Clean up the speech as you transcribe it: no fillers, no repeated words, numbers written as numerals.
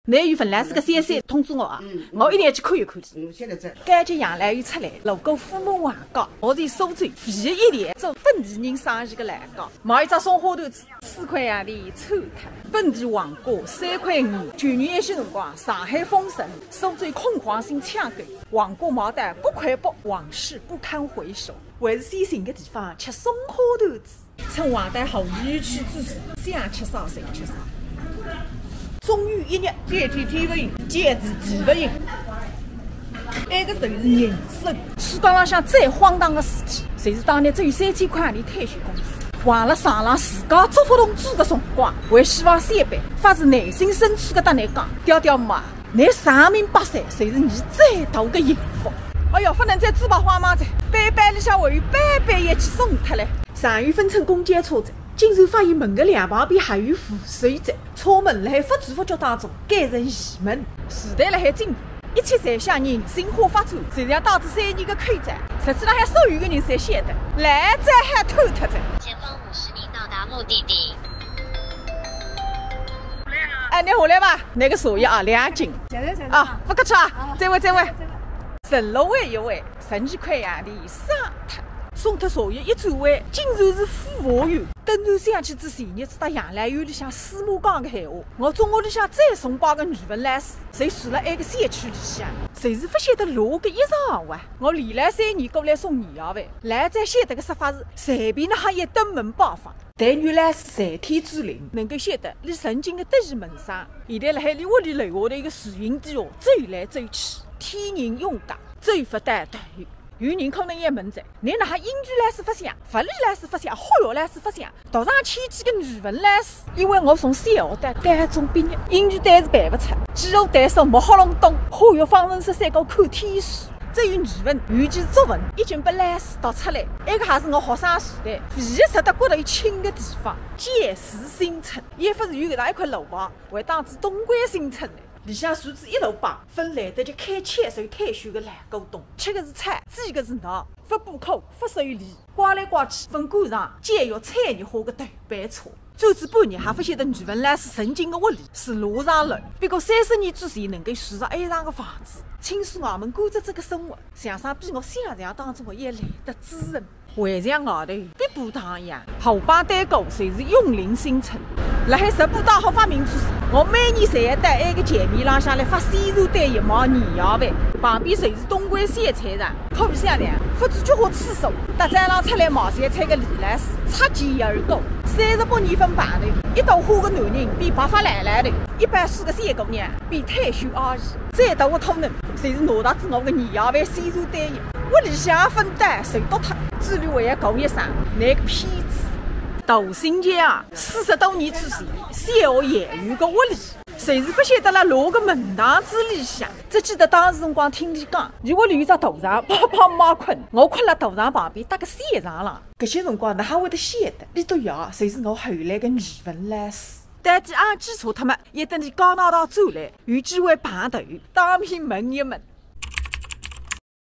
3月份来是个3通知我啊，我一定要去看一看。现在在。感觉杨澜又出来，路过虎门皇岗，我在苏州唯一一辆做本地人生意的栏杆，买一只松花头子，4块洋钿抽脱。本地黄瓜3块5。去年一些辰光，上海封城，苏州恐慌性抢购，黄瓜毛蛋8块8，往事不堪回首。还是先寻个地方吃松花头子，趁黄疸后预期之时，想吃啥谁吃啥。终于一日，天天天不应，简直地不应。那个就是人生。世界浪向最荒唐的事体，就是当年只有3000块洋钿退休工资，为了上浪自家做不动主的辰光，为希望3辈，发自内心深处的对你讲，屌屌妈，你长命百岁，才是你最大的幸福。哎哟，不能再猪白花嘛子，班班里向还有班班一起送脱嘞。上月份乘公交车站。竟然发现门的两旁边还有扶手站，车门在不知不觉当中改成移门。时代在进步，一切侪向人性化发展，就像当初3年的口罩，实际上所有的人侪晓得，来再还偷脱着。前方50米到达目的地。哎，你下来吧，那个茶叶啊，2斤。啊，不客气啊，再会。16位一位，12块洋钿杀脱。送脱茶叶一转弯，竟然是富华园。突然想起之前日子到杨澜园里向司马讲的闲话，我中学里向最崇拜的语文老师，侪住辣埃个山区里向，谁是不晓得落个一场哇！我连来3年过来送年夜饭，来才晓得个说法是随便的哈一登门拜访，但原来是在天之灵，能够晓得你曾经的得意门生，现在辣海你屋里楼下头一个树荫底下走来走去，天人永隔，走不得断语。有人可能也问着，你哪哈英语老师发想，物理老师发想，化学老师发想，读上千几个语文老师？因为我从小学单单中毕业，英语单是背不出，几何代数没好弄懂，化学方程式3个看天书。只有语文，尤其是作文，已经被老师读出来。那个还是我学生时代唯一值得觉得有亲的地方——建市新村。也不是有搿样一块路旁，还当至东关新村呢。里向树枝一路帮，分来得及开千手开选的烂果冻，吃的是菜，煮的是脑，不补口，不受力，刮来刮去，分赶上监狱产业化的头班车。走至半日，还不晓得语文老师曾经的屋里是路上楼，别个30年之前能够住上埃上的房子，亲属外们过着这个生活，想想比我想象当中的也来得滋润。围墙外头碧波荡漾，后帮对过侪是永林新村。辣海直播大好发明之时，我每年侪要到埃个前面浪向来发鲜茶蛋一毛年夜饭，旁边就是东关西菜场，可比相两，不止菊花刺手，搭站上出来毛线菜的李老师擦肩而过。38年份排头，一朵花的男人比白发来头，100岁的三姑娘比退休阿姨，再大的土人侪是拿大子我的年夜饭鲜茶蛋液。屋里向分担受到脱，只留还要讲一声那个骗子。大新疆40多年之前，小学言语的屋里，谁是不晓得了落个门堂子里向？只记得当时辰光听你讲，伊屋里有只大床，爸爸妈妈困，我困辣大床旁边搭个山床浪。搿些辰光哪还会得晓得？你都要，谁是我后来的语文老师？但既按基础脱么，也等你高大上走来，有机会碰头，当面问一问。